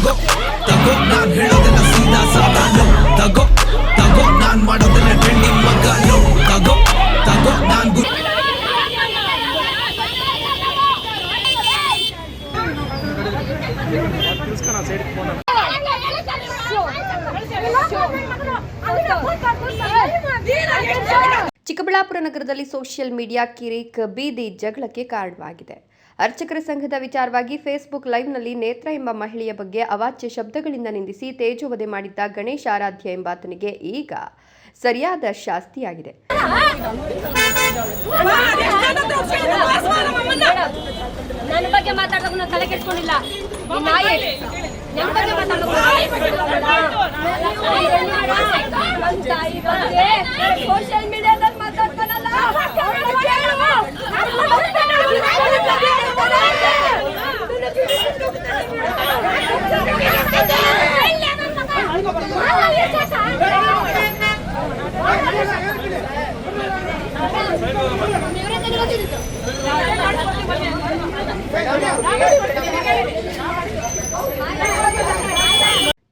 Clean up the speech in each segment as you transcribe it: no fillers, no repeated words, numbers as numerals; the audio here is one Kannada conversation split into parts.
ತಗೋ ತಗೋ ನಾನ್ ಹೇಳೋದೆಲ್ಲ ಸೀದಾ ಸಾಧಾನು ತಗೋ ತಗೋ ನಾನ್ ಮಾಡೋದೆಲ್ಲ ಟ್ರೆಂಡಿಂಗ್ ಮಗನು ತಗೋ ತಗೋ ನಾನ್ ಚಿಕ್ಕಬಳ್ಳಾಪುರ ನಗರದಲ್ಲಿ ಸೋಷಿಯಲ್ ಮೀಡಿಯಾ ಕಿರಿಕ್ ಬೀದಿ ಜಗಳಕ್ಕೆ ಕಾರಣವಾಗಿದೆ. ಅರ್ಚಕರ ಸಂಘದ ವಿಚಾರವಾಗಿ ಫೇಸ್ಬುಕ್ ಲೈವ್ನಲ್ಲಿ ನೇತ್ರ ಎಂಬ ಮಹಿಳೆಯ ಬಗ್ಗೆ ಅವಾಚ್ಯ ಶಬ್ದಗಳಿಂದ ನಿಂದಿಸಿ ತೇಜೋವಧೆ ಮಾಡಿದ್ದ ಗಣೇಶ್ ಆರಾಧ್ಯ ಎಂಬಾತನಿಗೆ ಈಗ ಸರಿಯಾದ ಶಾಸ್ತಿಯಾಗಿದೆ. ನನ್ನ ಬಗ್ಗೆ ಮಾತಾಡೋದು ನಾನು ತಲೆ ಕೆಡಿಸ್ಕೊಂಡಿಲ್ಲ. ಸೋಷಿಯಲ್ ಮೀಡಿಯಾದಲ್ಲಿ ಮಾತಾಡ್ತಾನಲ್ಲ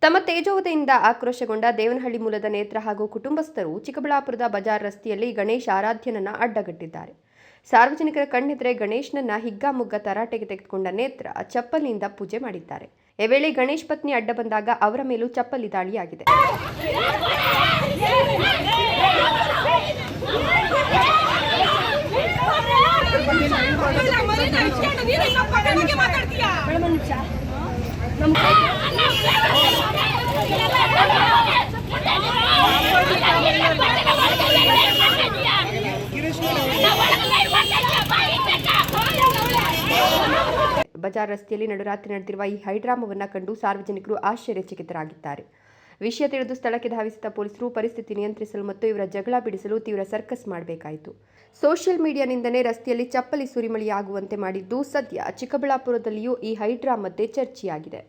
ತಮ್ಮ ತೇಜೋವಧೆಯಿಂದ ಆಕ್ರೋಶಗೊಂಡ ದೇವನಹಳ್ಳಿ ಮೂಲದ ನೇತ್ರ ಹಾಗೂ ಕುಟುಂಬಸ್ಥರು ಚಿಕ್ಕಬಳ್ಳಾಪುರದ ಬಜಾರ್ ರಸ್ತೆಯಲ್ಲಿ ಗಣೇಶ್ ಆರಾಧ್ಯನನ್ನ ಅಡ್ಡಗಟ್ಟಿದ್ದಾರೆ. ಸಾರ್ವಜನಿಕರ ಕಣ್ಣೆದುರೇ ಗಣೇಶ್ನನ್ನ ಹಿಗ್ಗಾಮುಗ್ಗ ತರಾಟೆಗೆ ತೆಗೆದುಕೊಂಡ ನೇತ್ರ ಚಪ್ಪಲಿನಿಂದ ಪೂಜೆ ಮಾಡಿದ್ದಾರೆ. ಈ ವೇಳೆ ಗಣೇಶ್ ಪತ್ನಿ ಅಡ್ಡ ಬಂದಾಗ ಅವರ ಮೇಲೂ ಚಪ್ಪಲಿ ದಾಳಿಯಾಗಿದೆ. ಬಜಾರ್ ರಸ್ತೆಯಲ್ಲಿ ನಡುರಾತ್ರಿ ನಡೆದಿರುವ ಈ ಹೈಡ್ರಾಮವನ್ನು ಕಂಡು ಸಾರ್ವಜನಿಕರು ಆಶ್ಚರ್ಯಚಕಿತರಾಗಿದ್ದಾರೆ. ವಿಷಯ ತಿಳಿದು ಸ್ಥಳಕ್ಕೆ ಧಾವಿಸಿದ ಪೊಲೀಸರು ಪರಿಸ್ಥಿತಿ ನಿಯಂತ್ರಿಸಲು ಮತ್ತು ಇವರ ಜಗಳ ಬಿಡಿಸಲು ತೀವ್ರ ಸರ್ಕಸ್ ಮಾಡಬೇಕಾಯಿತು. ಸೋಷಿಯಲ್ ಮೀಡಿಯಾನಿಂದಲೇ ರಸ್ತೆಯಲ್ಲಿ ಚಪ್ಪಲಿ ಸುರಿಮಳೆಯಾಗುವಂತೆ ಮಾಡಿದ್ದು ಸದ್ಯ ಚಿಕ್ಕಬಳ್ಳಾಪುರದಲ್ಲಿಯೂ ಈ ಹೈಡ್ರಾ ಮಧ್ಯೆ ಚರ್ಚೆಯಾಗಿದೆ.